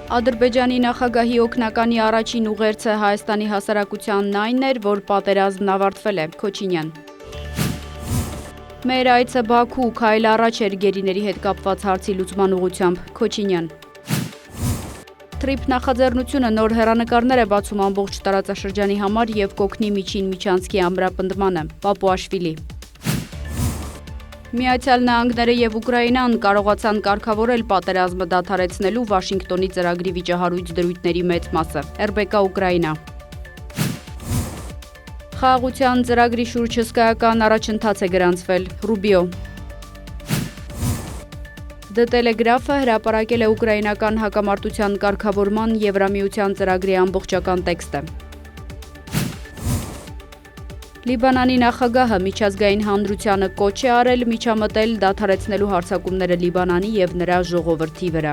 Ադրբեջանի նախագահի օգնականի առաջին ուղերձը Հայաստանի հասարակությանն այն էր, որ պատերազմն ավարտվել է, Քոչինյան։ Մեր այցը Բաքու քայլ առաջ էր գերիների հետ կապված հարցի լուծման ուղղությամբ, Քոչինյան։ Թրիփ նախաձեռնությունը նոր հեռանկարներ է բացում ամբողջ տարածաշրջանի համար և կօգնի միջին միջանցքի ամրապնդմանը, Պապուաշվիլի։ Միացյալ Նահանգները և Ուկրաինան կարողացան կարգավորել պատերազմը դադարեցնելու Վաշինգտոնի ծրագրի վիճահարույց դրույթների մեծ մասը, ՌԲԿ Ուկրաինա։ Խաղաղության ծրագրի շուրջ հսկայական առաջընթաց է գրանցվել, Ռուբիո։ The Telegraph-ը հրապարակել է ուկրաինական հակամարտության կարգավորման Եվրամիության ծրագրի ամբողջական տեքստը։ Լիբանանի նախագահը միջազգային հանրությանը կոչ է արել միջամտել դադարեցնելու հարձակումները Լիբանանի և նրա ժողովրդի վրա։